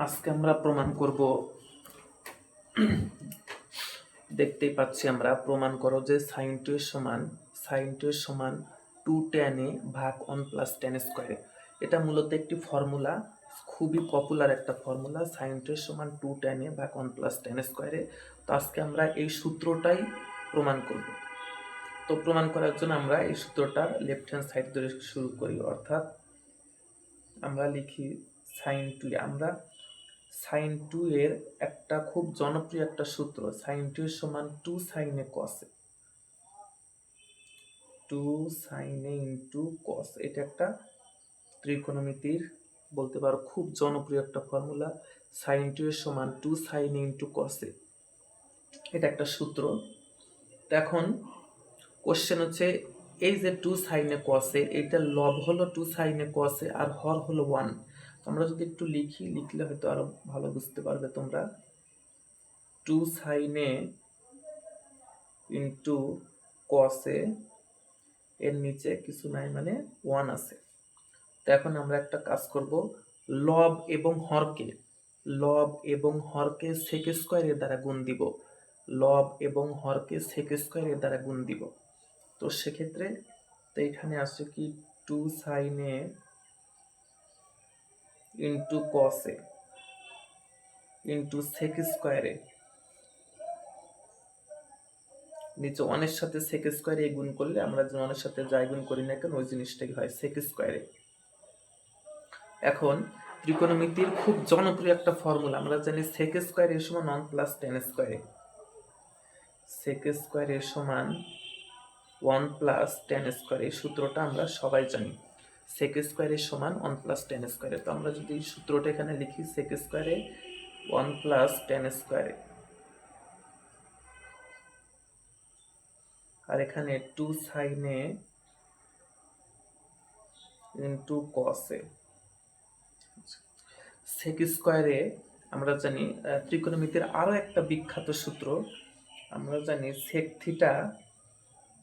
আজকে আমরা প্রমাণ করব, দেখতেই পাচ্ছি আমরা প্রমাণ করো যে sin 2 এর সমান 2 tan a ভাগ 1 প্লাস tan স্কয়ারে। এটা মূলত একটি ফর্মুলা, খুবই পপুলার একটা ফর্মুলা, sin 2 এর সমান 2 tan a ভাগ 1 প্লাস tan স্কয়ারে। তো আজকে আমরা এই সূত্রটাই প্রমাণ করব। তো প্রমাণ করার জন্য আমরা এই সূত্রটা লেফট হ্যান্ড সাইড ধরে শুরু করি, অর্থাৎ আমরা লিখি sin 2। আমরা sin 2 এর একটা খুব জনপ্রিয় একটা সূত্র, sin 2 এর সমান 2 sin a cos a, 2 sin a into cos। এটা একটা ত্রিকোণমিতির বলতে পারো খুব জনপ্রিয় একটা ফর্মুলা, sin 2 এর সমান 2 sin a into cos a। এটা একটা সূত্র। তো এখন কোশ্চেন হচ্ছে, এই যে 2 sin a cos a, এটা লব হলো 2 sin a cos a আর হর হলো 1। আমরা যদি একটু লিখলে হয়তো আরো ভালো বুঝতে পারবে তোমরা। 2 sin a into cos a, এর নিচে কিছু নাই মানে 1 আছে। তো এখন আমরা একটা কাজ করব, লব এবং হরকে sec স্কয়ার এর দ্বারা গুণ দিব, লব এবং হরকে sec স্কয়ার এর দ্বারা গুণ দিব। তো সেক্ষেত্রে তো এখানে আসছে কি 2 sin a into cos a into sec square a, নিচে 1 এর সাথে sec স্কয়ার এ গুণ করলে আমরা যে 1 এর সাথে যাই গুণ করি না কেন ওই জিনিসটাই হয় sec স্কয়ার এ। এখন ত্রিকোণমিতির খুব জনপ্রিয় একটা ফর্মুলা, আমরা জানি sec স্কয়ার এর সমান 1 প্লাস tan স্কয়ার এ, sec স্কয়ার এর সমান 1 প্লাস tan স্কয়ার। এই সূত্রটা আমরা সবাই জানি, sec স্কয়ার এর সমান 1 প্লাস tan স্কয়ার। তো আমরা যদি এই সূত্রটা এখানে লিখি sec স্কয়ার এ 1 প্লাস tan স্কয়ার, আর এখানে 2 sin a into cos a। sec স্কয়ারে আমরা জানি ত্রিকোণমিতির আরো একটা বিখ্যাত সূত্র, আমরা জানি sec থিটা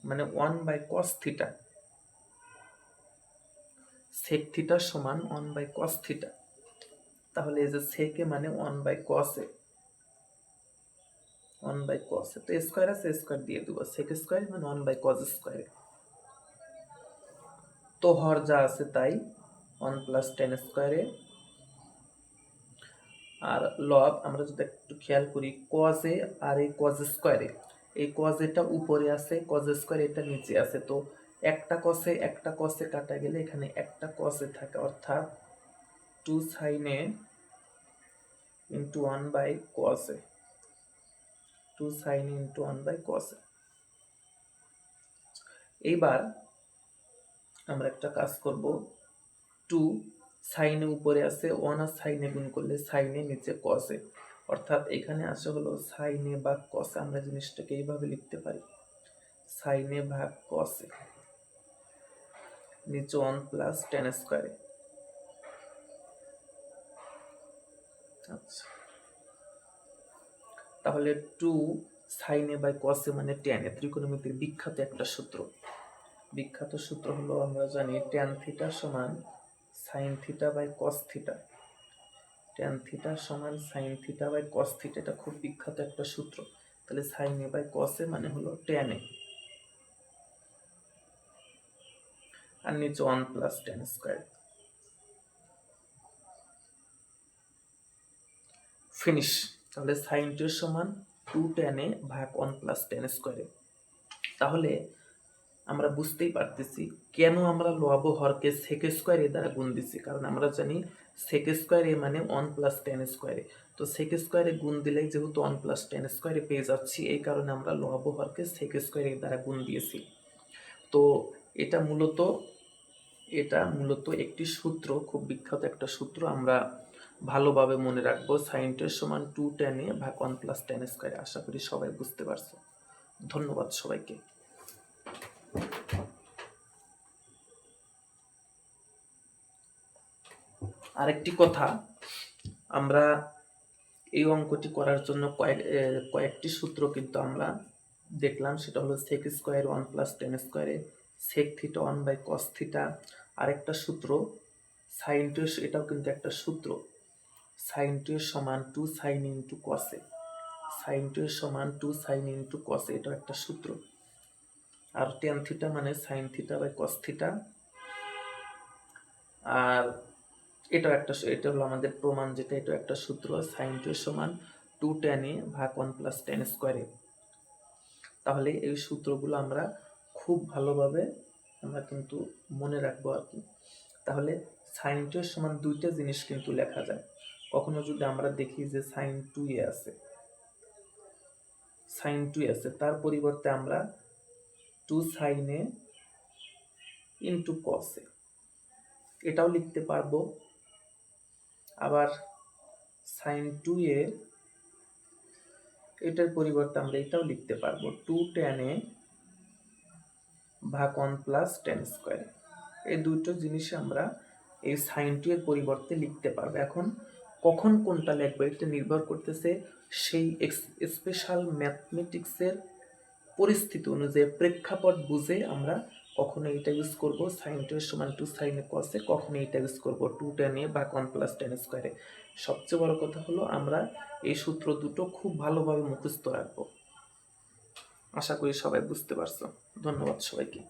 মানে 1 by cos theta, sec theta সমান 1 বাই cos থিটা। তাহলে এই যে sec এ মানে 1 by cos a, 1 by cos a, তো স্কয়ার আছে স্কয়ার দিয়ে দেব, sec স্কয়ার মানে 1 বাই cos স্কয়ার। তো হর যা আছে তাই 1 প্লাস tan স্কয়ার এ, আর লব আমরা যদি একটু খেয়াল করি cos a আর এই cos স্কয়ার এ, এই cos এটা উপরে আছে, cos স্কয়ার এটা নিচে আছে। তো একটা cos এ কাটা গেলে এখানে একটা cos এ থাকে, অর্থাৎ 2 sin a into 1 by cos a, 2 sin a into 1 by cos a। এইবার আমরা একটা কাজ করব, 2 sin a উপরে আছে, 1 আর sin a গুণ করলে sin a নিচে cos a, অর্থাৎ এখানে আসে হলো sin a ভাগ cos a। আমরা জিনিসটাকে এইভাবে লিখতে পারি, sin a ভাগ cos a, নিচে 1 প্লাস tan স্কয়ার। আচ্ছা, তাহলে 2 sin a by cos a মানে tan a, ত্রিকোণমিতির বিখ্যাত একটা সূত্র। বিখ্যাত সূত্র হলো আমরা জানি tan থিটা সমান sin theta by cos theta, tan theta সমান sin theta by cos theta. এটা খুব বিখ্যাত একটা সূত্র। তাহলে sin a by cos a মানে হলো tan a, আর নিচে 1 প্লাস tan স্কয়ার। ফিনিশ। তাহলে sin 2 সমান 2 tan a ভাগ 1 প্লাস tan স্কয়ার। তাহলে আমরা বুঝতেই পারতেছি কেন আমরা লব হরকে sec স্কয়ার এ দ্বারা গুণ দিছি, কারণ আমরা জানি sec স্কয়ার এ মানে 1 প্লাস tan স্কয়ার। তো sec স্কয়ার এ গুণ দিলেই যেহেতু 1 প্লাস tan স্কয়ার এ পেয়ে যাচ্ছি, এই কারণে আমরা লব হরকে sec স্কয়ার এর দ্বারা গুণ দিয়েছি। তো এটা মূলত একটি সূত্র, খুব বিখ্যাত একটা সূত্র, আমরা ভালোভাবে মনে রাখবো। sin 2 সমান 2 tan a ভাগ 1 প্লাস tan স্কয়ার। আশা করি সবাই বুঝতে পারছো। ধন্যবাদ সবাইকে। আরেকটি কথা, আমরা এই অঙ্কটি করার জন্য কয়েকটি সূত্র কিন্তু আমরা দেখলাম, সেটা হলো sec স্কয়ার 1 প্লাস tan স্কয়ারে, sec theta 1 by cos theta, আরেকটা সূত্র sin 2, এটাও কিন্তু একটা সূত্র, সাইন টু এর সমান 2 সাইন ইন্টু কসে, সাইন টু এর সমান 2 সাইন ইন্টু কসে, এটা একটা সূত্র। আর টেন থিটা মানে sine theta by cos theta. আর এটা হলো আমাদের প্রমাণ, যেটা এটা একটা সূত্র, সাইন টু এর সমান 2 tan a ভাগ 1 প্লাস tan স্কোয়ারে। তাহলে এই সূত্রগুলো আমরা খুব ভালোভাবে আমরা কিন্তু মনে রাখবো আর কি। তাহলে সাইন টু এর সমান দুইটা জিনিস কিন্তু লেখা যায়। কখনো যদি আমরা দেখি যে সাইন 2a আছে, সাইন 2 আছে, তার পরিবর্তে আমরা 2 সাইন a ইন্টু কস এ এটাও লিখতে পারবো। আবার সাইন 2a এটার পরিবর্তে আমরা এটাও লিখতে পারবো 2 tan a ভাগ 1 প্লাস tan স্কোয়ার। এই দুটো জিনিস আমরা এই সাইন 2 এর পরিবর্তে লিখতে পারবো। এখন কখন কোনটা লিখবো এটা নির্ভর করতেছে সেই স্পেশাল ম্যাথমেটিক্সের পরিস্থিতি অনুযায়ী, প্রেক্ষাপট বুঝে আমরা কখনো এটা ইউজ করব সাইন 2 এর সমান 2 সাইন কসে, কখনো এটা ইউজ করব 2 tan a ভাগ 1 প্লাস tan স্কোয়ারে। সবচেয়ে বড় কথা হলো আমরা এই সূত্র দুটো খুব ভালোভাবে মুখস্থ রাখবো। আশা করি সবাই বুঝতে পারছো। ধন্যবাদ সবাইকে।